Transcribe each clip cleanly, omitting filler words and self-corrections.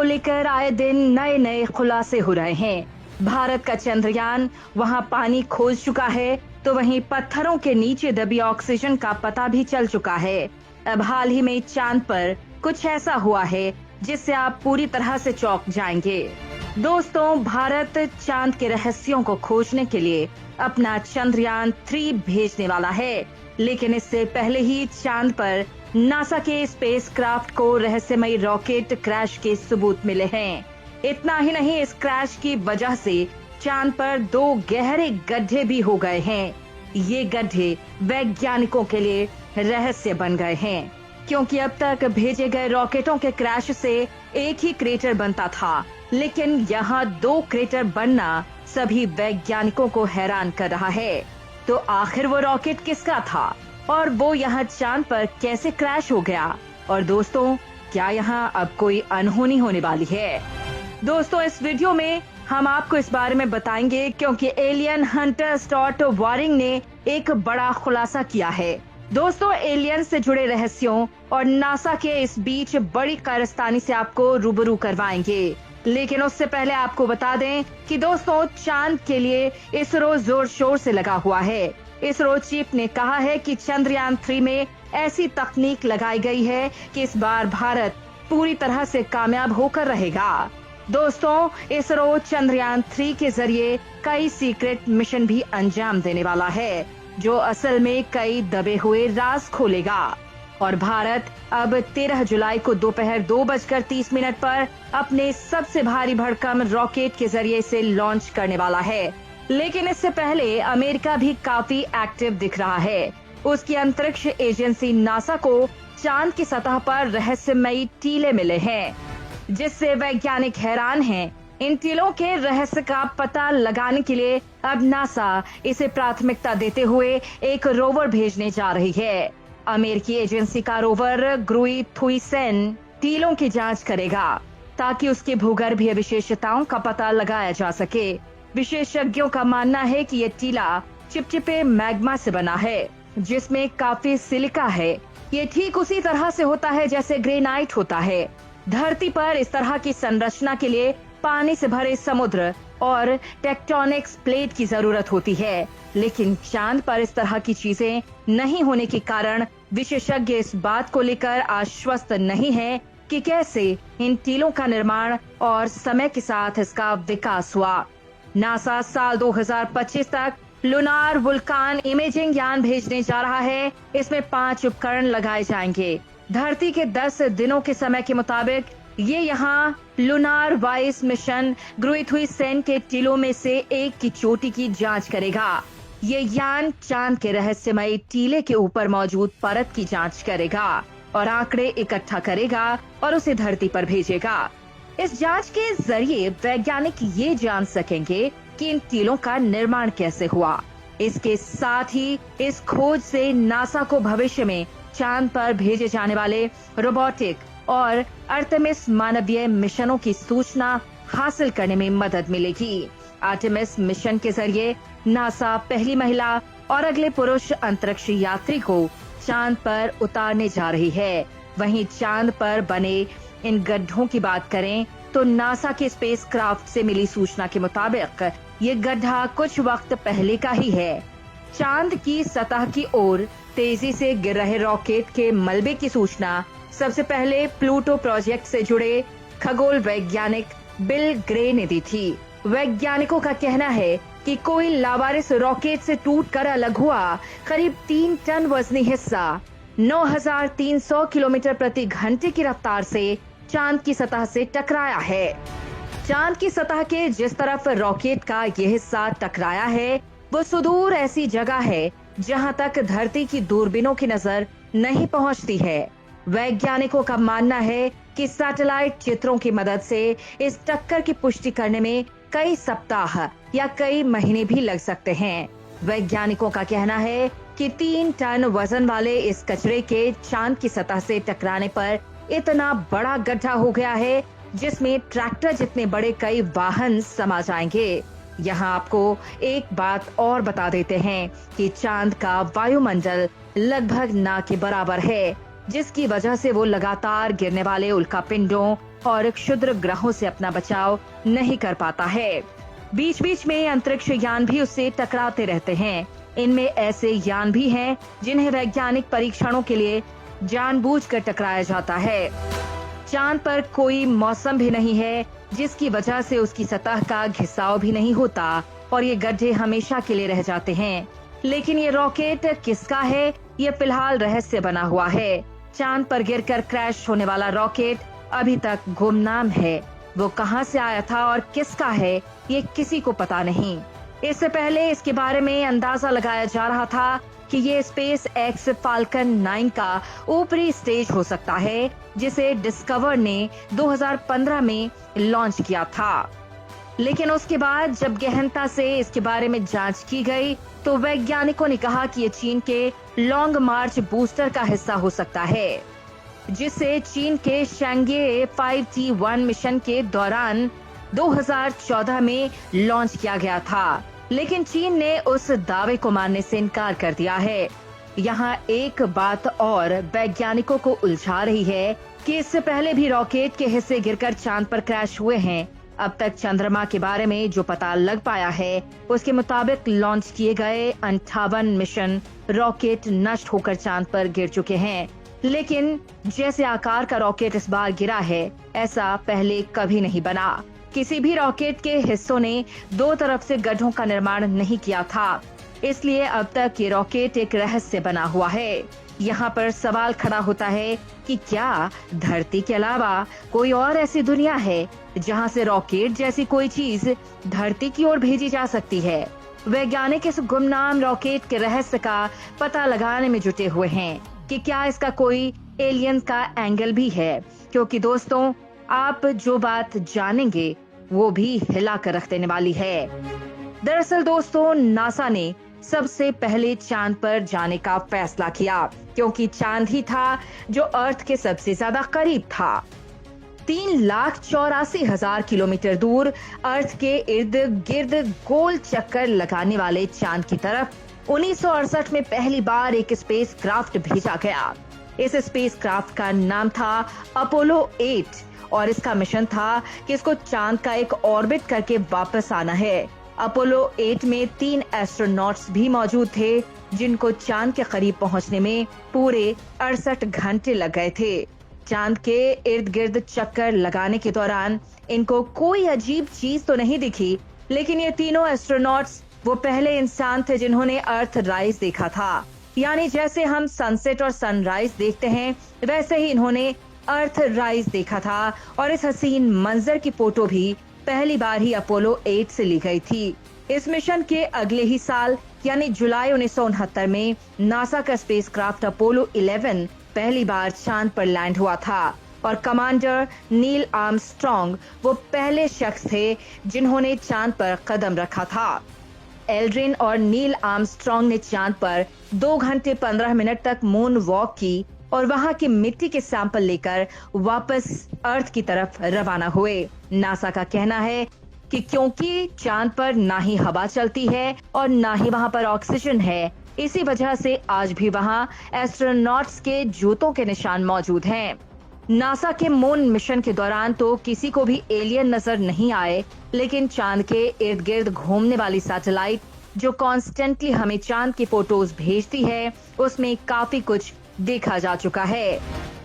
लेकर आए दिन नए नए खुलासे हो रहे हैं। भारत का चंद्रयान वहां पानी खोज चुका है, तो वहीं पत्थरों के नीचे दबी ऑक्सीजन का पता भी चल चुका है। अब हाल ही में चांद पर कुछ ऐसा हुआ है जिससे आप पूरी तरह से चौंक जाएंगे। दोस्तों, भारत चांद के रहस्यों को खोजने के लिए अपना चंद्रयान 3 भेजने वाला है, लेकिन इससे पहले ही चांद पर नासा के स्पेसक्राफ्ट को रहस्यमयी रॉकेट क्रैश के सबूत मिले हैं। इतना ही नहीं, इस क्रैश की वजह से चांद पर 2 गहरे गड्ढे भी हो गए हैं। ये गड्ढे वैज्ञानिकों के लिए रहस्य बन गए हैं, क्योंकि अब तक भेजे गए रॉकेटों के क्रैश से एक ही क्रेटर बनता था, लेकिन यहाँ 2 क्रेटर बनना सभी वैज्ञानिकों को हैरान कर रहा है। तो आखिर वो रॉकेट किसका था और वो यहाँ चांद पर कैसे क्रैश हो गया? और दोस्तों, क्या यहाँ अब कोई अनहोनी होने वाली है? दोस्तों, इस वीडियो में हम आपको इस बारे में बताएंगे, क्योंकि एलियन हंटर स्टॉट वारिंग ने एक बड़ा खुलासा किया है। दोस्तों, एलियन से जुड़े रहस्यों और नासा के इस बीच बड़ी कारस्तानी से आपको रूबरू करवाएंगे। लेकिन उससे पहले आपको बता दें कि दोस्तों, चांद के लिए इसरो जोर शोर से लगा हुआ है। इसरो चीफ ने कहा है कि चंद्रयान 3 में ऐसी तकनीक लगाई गई है कि इस बार भारत पूरी तरह से कामयाब होकर रहेगा। दोस्तों, इसरो चंद्रयान 3 के जरिए कई सीक्रेट मिशन भी अंजाम देने वाला है, जो असल में कई दबे हुए राज खोलेगा। और भारत अब 13 जुलाई को दोपहर 2:30 पर अपने सबसे भारी भरकम रॉकेट के जरिए इसे लॉन्च करने वाला है। लेकिन इससे पहले अमेरिका भी काफी एक्टिव दिख रहा है। उसकी अंतरिक्ष एजेंसी नासा को चांद की सतह पर रहस्यमयी टीले मिले हैं, जिससे वैज्ञानिक हैरान हैं। इन टीलों के रहस्य का पता लगाने के लिए अब नासा इसे प्राथमिकता देते हुए एक रोवर भेजने जा रही है। अमेरिकी एजेंसी का रोवर ग्रुई थुइसेन टीलों की जांच करेगा, ताकि उसके भूगर्भीय विशेषताओं का पता लगाया जा सके। विशेषज्ञों का मानना है कि ये टीला चिपचिपे मैग्मा से बना है, जिसमें काफी सिलिका है। ये ठीक उसी तरह से होता है जैसे ग्रेनाइट होता है। धरती पर इस तरह की संरचना के लिए पानी से भरे समुद्र और टेक्टोनिक्स प्लेट की जरूरत होती है, लेकिन चांद पर इस तरह की चीजें नहीं होने के कारण विशेषज्ञ इस बात को लेकर आश्वस्त नहीं है कि कैसे इन टीलों का निर्माण और समय के साथ इसका विकास हुआ। नासा साल 2025 तक लूनार वुल्कान इमेजिंग यान भेजने जा रहा है। इसमें 5 उपकरण लगाए जाएंगे। धरती के 10 दिनों के समय के मुताबिक ये यहाँ लूनार वाइस मिशन ग्रुइथुइसेन के टीलों में से एक की चोटी की जांच करेगा। ये यान चांद के रहस्यमयी टीले के ऊपर मौजूद परत की जांच करेगा और आंकड़े इकट्ठा करेगा और उसे धरती पर भेजेगा। इस जांच के जरिए वैज्ञानिक ये जान सकेंगे कि इन टीलों का निर्माण कैसे हुआ। इसके साथ ही इस खोज से नासा को भविष्य में चांद पर भेजे जाने वाले रोबोटिक और आर्टेमिस मानवीय मिशनों की सूचना हासिल करने में मदद मिलेगी। आर्टेमिस मिशन के जरिए नासा पहली महिला और अगले पुरुष अंतरिक्ष यात्री को चांद पर उतारने जा रही है। वहीं चांद पर बने इन गड्ढों की बात करें तो नासा के स्पेसक्राफ्ट से मिली सूचना के मुताबिक ये गड्ढा कुछ वक्त पहले का ही है। चांद की सतह की ओर तेजी से गिर रहे रॉकेट के मलबे की सूचना सबसे पहले प्लूटो प्रोजेक्ट से जुड़े खगोल वैज्ञानिक बिल ग्रे ने दी थी। वैज्ञानिकों का कहना है कि कोई लावारिस रॉकेट से टूटकर अलग हुआ करीब 3 टन वजनी हिस्सा 9,300 किलोमीटर प्रति घंटे की रफ्तार से चांद की सतह से टकराया है। चांद की सतह के जिस तरफ रॉकेट का यह हिस्सा टकराया है, वो सुदूर ऐसी जगह है जहां तक धरती की दूरबीनों की नजर नहीं पहुंचती है। वैज्ञानिकों का मानना है कि सैटेलाइट चित्रों की मदद से इस टक्कर की पुष्टि करने में कई सप्ताह या कई महीने भी लग सकते हैं। वैज्ञानिकों का कहना है कि 3 टन वजन वाले इस कचरे के चांद की सतह से टकराने पर इतना बड़ा गड्ढा हो गया है, जिसमें ट्रैक्टर जितने बड़े कई वाहन समा जाएंगे। यहाँ आपको एक बात और बता देते हैं कि चांद का वायुमंडल लगभग ना के बराबर है, जिसकी वजह से वो लगातार गिरने वाले उल्कापिंडों और क्षुद्र ग्रहों से अपना बचाव नहीं कर पाता है। बीच बीच में अंतरिक्ष यान भी उससे टकराते रहते हैं। इनमें ऐसे यान भी हैं जिन्हें वैज्ञानिक परीक्षणों के लिए जानबूझकर टकराया जाता है। चांद पर कोई मौसम भी नहीं है जिसकी वजह से उसकी सतह का घिसाव भी नहीं होता और ये गड्ढे हमेशा के लिए रह जाते हैं। लेकिन ये रॉकेट किसका है, ये फिलहाल रहस्य बना हुआ है। चांद पर गिरकर क्रैश होने वाला रॉकेट अभी तक गुमनाम है। वो कहां से आया था और किसका है, ये किसी को पता नहीं। इससे पहले इसके बारे में अंदाजा लगाया जा रहा था कि ये स्पेस एक्स फाल्कन 9 का ऊपरी स्टेज हो सकता है, जिसे डिस्कवर ने 2015 में लॉन्च किया था। लेकिन उसके बाद जब गहनता से इसके बारे में जांच की गई तो वैज्ञानिकों ने कहा कि ये चीन के लॉन्ग मार्च बूस्टर का हिस्सा हो सकता है, जिसे चीन के शंघे 5T1 मिशन के दौरान 2014 में लॉन्च किया गया था। लेकिन चीन ने उस दावे को मानने से इनकार कर दिया है। यहाँ एक बात और वैज्ञानिकों को उलझा रही है कि इससे पहले भी रॉकेट के हिस्से गिरकर चांद पर क्रैश हुए हैं। अब तक चंद्रमा के बारे में जो पता लग पाया है उसके मुताबिक लॉन्च किए गए 58 मिशन रॉकेट नष्ट होकर चांद पर गिर चुके हैं। लेकिन जैसे आकार का रॉकेट इस बार गिरा है, ऐसा पहले कभी नहीं बना। किसी भी रॉकेट के हिस्सों ने दो तरफ से गड्ढों का निर्माण नहीं किया था, इसलिए अब तक ये रॉकेट एक रहस्य बना हुआ है। यहाँ पर सवाल खड़ा होता है कि क्या धरती के अलावा कोई और ऐसी दुनिया है जहाँ से रॉकेट जैसी कोई चीज धरती की ओर भेजी जा सकती है। वैज्ञानिक इस गुमनाम रॉकेट के रहस्य का पता लगाने में जुटे हुए हैं कि क्या इसका कोई एलियन का एंगल भी है, क्योंकि दोस्तों आप जो बात जानेंगे वो भी हिला कर रख देने वाली है। दरअसल दोस्तों, नासा ने सबसे पहले चांद पर जाने का फैसला किया क्योंकि चांद ही था जो अर्थ के सबसे ज्यादा करीब था। 3,84,000 किलोमीटर दूर अर्थ के इर्द गिर्द गोल चक्कर लगाने वाले चांद की तरफ 1968 में पहली बार एक स्पेस क्राफ्ट भेजा गया। इस स्पेस क्राफ्ट का नाम था अपोलो 8 और इसका मिशन था कि इसको चांद का एक ऑर्बिट करके वापस आना है। अपोलो 8 में 3 एस्ट्रोनॉट्स भी मौजूद थे जिनको चांद के करीब पहुंचने में पूरे 68 घंटे लग गए थे। चांद के इर्द गिर्द चक्कर लगाने के दौरान इनको कोई अजीब चीज तो नहीं दिखी, लेकिन ये तीनों एस्ट्रोनॉट्स वो पहले इंसान थे जिन्होंने अर्थ राइज देखा था। यानी जैसे हम सनसेट और सनराइज देखते हैं, वैसे ही इन्होंने अर्थ राइज देखा था और इस हसीन मंजर की फोटो भी पहली बार ही अपोलो 8 से ली गई थी। इस मिशन के अगले ही साल यानी जुलाई 1969 में नासा का स्पेसक्राफ्ट अपोलो 11 पहली बार चांद पर लैंड हुआ था और कमांडर नील आर्मस्ट्रॉन्ग वो पहले शख्स थे जिन्होंने चांद पर कदम रखा था। एल्ड्रिन और नील आर्मस्ट्रॉन्ग ने चांद पर 2 घंटे 15 मिनट तक मून वॉक की और वहां की मिट्टी के सैंपल लेकर वापस अर्थ की तरफ रवाना हुए। नासा का कहना है कि क्योंकि चांद पर ना ही हवा चलती है और ना ही वहां पर ऑक्सीजन है, इसी वजह से आज भी वहां एस्ट्रोनॉट्स के जूतों के निशान मौजूद हैं। नासा के मून मिशन के दौरान तो किसी को भी एलियन नजर नहीं आए, लेकिन चांद के इर्द गिर्द घूमने वाली सैटेलाइट जो कॉन्स्टेंटली हमें चांद की फोटोज भेजती है, उसमें काफी कुछ देखा जा चुका है।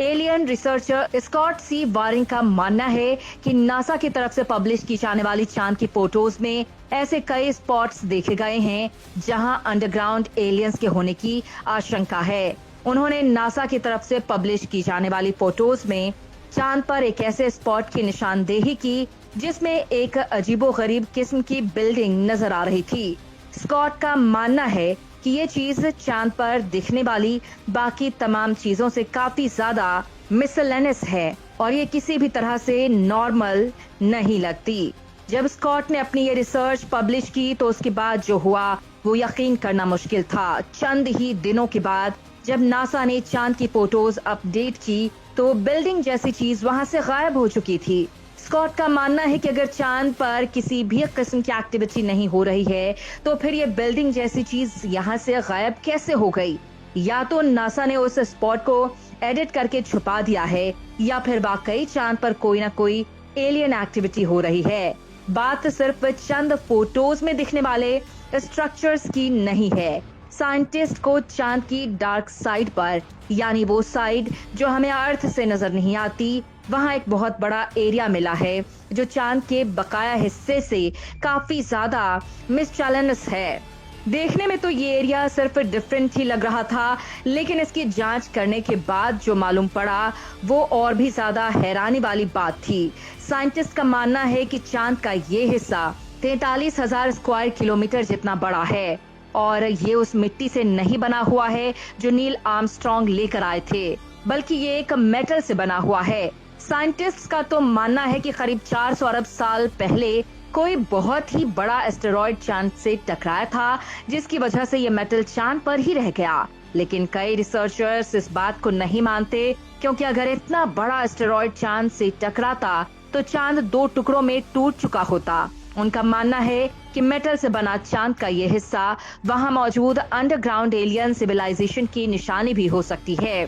एलियन रिसर्चर स्कॉट सी वारिंग का मानना है कि नासा की तरफ से पब्लिश की जाने वाली चांद की फोटोज में ऐसे कई स्पॉट्स देखे गए हैं जहां अंडरग्राउंड एलियंस के होने की आशंका है। उन्होंने नासा की तरफ से पब्लिश की जाने वाली फोटोज में चांद पर एक ऐसे स्पॉट की निशानदेही की जिसमें एक अजीबोगरीब किस्म की बिल्डिंग नजर आ रही थी। स्कॉट का मानना है कि ये चीज चांद पर दिखने वाली बाकी तमाम चीजों से काफी ज्यादा मिसलेनियस है और ये किसी भी तरह से नॉर्मल नहीं लगती। जब स्कॉट ने अपनी ये रिसर्च पब्लिश की तो उसके बाद जो हुआ वो यकीन करना मुश्किल था। चंद ही दिनों के बाद जब नासा ने चांद की फोटोज अपडेट की तो बिल्डिंग जैसी चीज वहां से गायब हो चुकी थी। स्कॉट का मानना है कि अगर चांद पर किसी भी किस्म की एक्टिविटी नहीं हो रही है तो फिर ये बिल्डिंग जैसी चीज यहाँ से गायब कैसे हो गई। या तो नासा ने उस स्पॉट को एडिट करके छुपा दिया है या फिर वाकई चांद पर कोई ना कोई एलियन एक्टिविटी हो रही है। बात सिर्फ चंद फोटोज में दिखने वाले स्ट्रक्चर्स की नहीं है। साइंटिस्ट को चांद की डार्क साइड पर, यानी वो साइड जो हमें अर्थ से नजर नहीं आती, वहाँ एक बहुत बड़ा एरिया मिला है जो चांद के बकाया हिस्से से काफी ज्यादा मिसचैलेनस है। देखने में तो ये एरिया सिर्फ डिफरेंट ही लग रहा था, लेकिन इसकी जांच करने के बाद जो मालूम पड़ा वो और भी ज्यादा हैरानी वाली बात थी। साइंटिस्ट का मानना है कि चांद का ये हिस्सा 43,000 स्क्वायर किलोमीटर जितना बड़ा है और ये उस मिट्टी से नहीं बना हुआ है जो नील आर्मस्ट्रॉन्ग लेकर आए थे, बल्कि ये एक मेटल से बना हुआ है। साइंटिस्ट का तो मानना है कि करीब 400 अरब साल पहले कोई बहुत ही बड़ा एस्टेरॉयड चांद से टकराया था, जिसकी वजह से ये मेटल चांद पर ही रह गया। लेकिन कई रिसर्चर्स इस बात को नहीं मानते, क्योंकि अगर इतना बड़ा एस्टेरॉयड चांद से टकराता तो चांद 2 टुकड़ों में टूट चुका होता। उनका मानना है कि मेटल से बना चांद का ये हिस्सा वहाँ मौजूद अंडरग्राउंड एलियन सिविलाइजेशन की निशानी भी हो सकती है।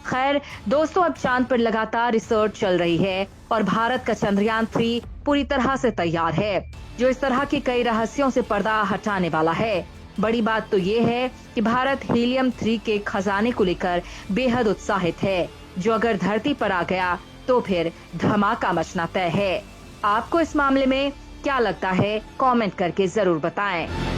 खैर दोस्तों, अब चांद पर लगातार रिसर्च चल रही है और भारत का चंद्रयान 3 पूरी तरह से तैयार है, जो इस तरह के कई रहस्यों से पर्दा हटाने वाला है। बड़ी बात तो ये है कि भारत हीलियम 3 के खजाने को लेकर बेहद उत्साहित है, जो अगर धरती पर आ गया तो फिर धमाका मचना तय है। आपको इस मामले में क्या लगता है, कमेंट करके जरूर बताएं।